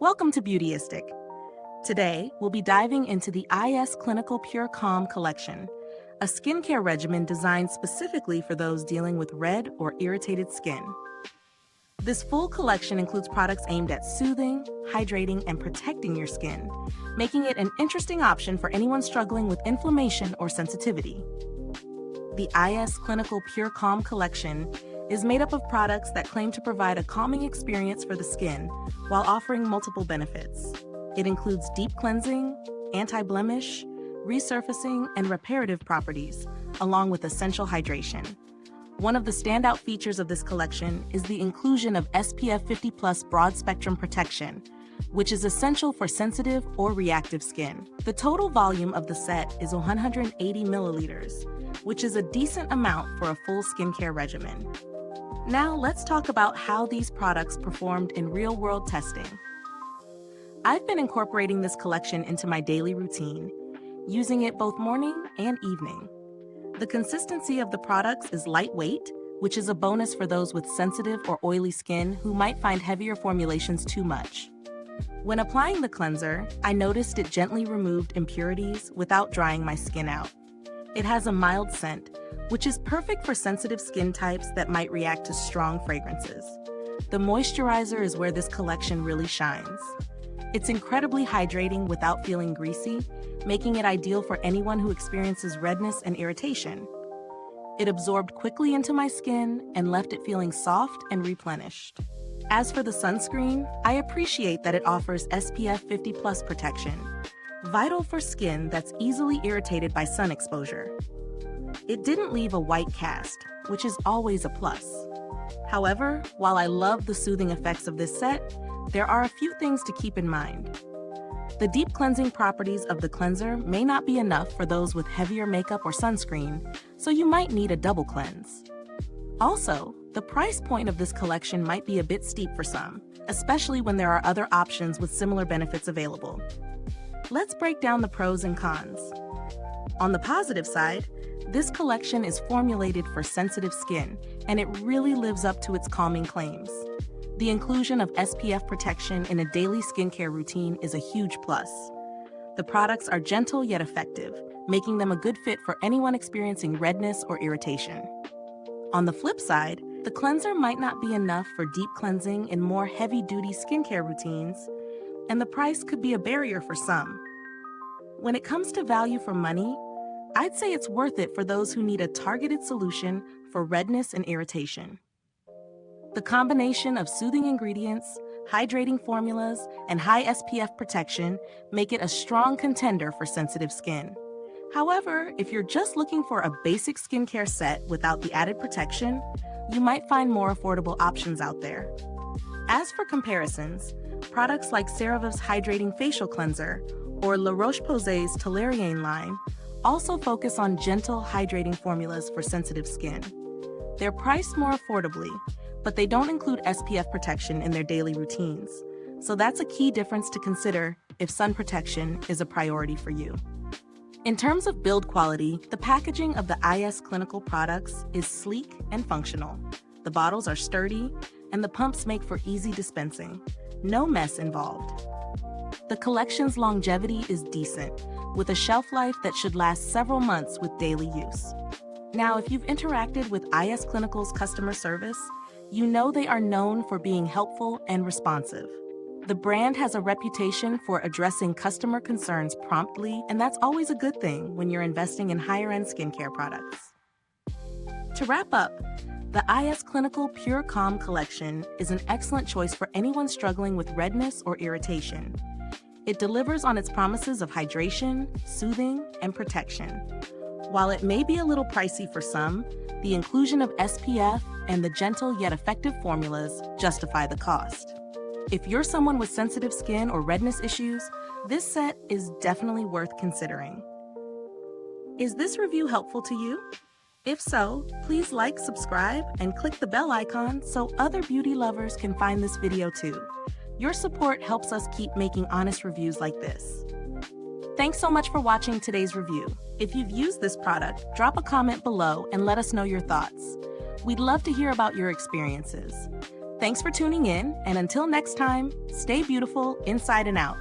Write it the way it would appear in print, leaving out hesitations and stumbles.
Welcome to Beautyistic. Today, we'll be diving into the IS Clinical Pure Calm collection, a skincare regimen designed specifically for those dealing with red or irritated skin. This full collection includes products aimed at soothing, hydrating, and protecting your skin, making it an interesting option for anyone struggling with inflammation or sensitivity. The IS Clinical Pure Calm collection is made up of products that claim to provide a calming experience for the skin while offering multiple benefits. It includes deep cleansing, anti-blemish, resurfacing, and reparative properties, along with essential hydration. One of the standout features of this collection is the inclusion of SPF 50+ broad-spectrum protection, which is essential for sensitive or reactive skin. The total volume of the set is 180 milliliters, which is a decent amount for a full skincare regimen. Now let's talk about how these products performed in real-world testing. I've been incorporating this collection into my daily routine, using it both morning and evening. The consistency of the products is lightweight, which is a bonus for those with sensitive or oily skin who might find heavier formulations too much. When applying the cleanser, I noticed it gently removed impurities without drying my skin out. It has a mild scent, which is perfect for sensitive skin types that might react to strong fragrances. The moisturizer is where this collection really shines. It's incredibly hydrating without feeling greasy, making it ideal for anyone who experiences redness and irritation. It absorbed quickly into my skin and left it feeling soft and replenished. As for the sunscreen, I appreciate that it offers SPF 50+ protection, vital for skin that's easily irritated by sun exposure. It didn't leave a white cast, which is always a plus. However, while I love the soothing effects of this set, there are a few things to keep in mind. The deep cleansing properties of the cleanser may not be enough for those with heavier makeup or sunscreen, so you might need a double cleanse. Also, the price point of this collection might be a bit steep for some, especially when there are other options with similar benefits available. Let's break down the pros and cons. On the positive side, this collection is formulated for sensitive skin, and it really lives up to its calming claims. The inclusion of SPF protection in a daily skincare routine is a huge plus. The products are gentle yet effective, making them a good fit for anyone experiencing redness or irritation. On the flip side, the cleanser might not be enough for deep cleansing in more heavy-duty skincare routines, and the price could be a barrier for some. When it comes to value for money, I'd say it's worth it for those who need a targeted solution for redness and irritation. The combination of soothing ingredients, hydrating formulas, and high SPF protection make it a strong contender for sensitive skin. However, if you're just looking for a basic skincare set without the added protection, you might find more affordable options out there. As for comparisons, products like CeraVe's Hydrating Facial Cleanser or La Roche-Posay's Toleriane line also focus on gentle, hydrating formulas for sensitive skin. They're priced more affordably, but they don't include SPF protection in their daily routines, so that's a key difference to consider if sun protection is a priority for you. In terms of build quality, the packaging of the IS Clinical products is sleek and functional. The bottles are sturdy, and the pumps make for easy dispensing. No mess involved. The collection's longevity is decent, with a shelf life that should last several months with daily use. Now, if you've interacted with IS Clinical's customer service, you know they are known for being helpful and responsive. The brand has a reputation for addressing customer concerns promptly, and that's always a good thing when you're investing in higher-end skincare products. To wrap up, the IS Clinical Pure Calm collection is an excellent choice for anyone struggling with redness or irritation. It delivers on its promises of hydration, soothing, and protection. While it may be a little pricey for some, the inclusion of SPF and the gentle yet effective formulas justify the cost. If you're someone with sensitive skin or redness issues, this set is definitely worth considering. Is this review helpful to you? If so, please like, subscribe, and click the bell icon so other beauty lovers can find this video too. Your support helps us keep making honest reviews like this. Thanks so much for watching today's review. If you've used this product, drop a comment below and let us know your thoughts. We'd love to hear about your experiences. Thanks for tuning in, and until next time, stay beautiful inside and out.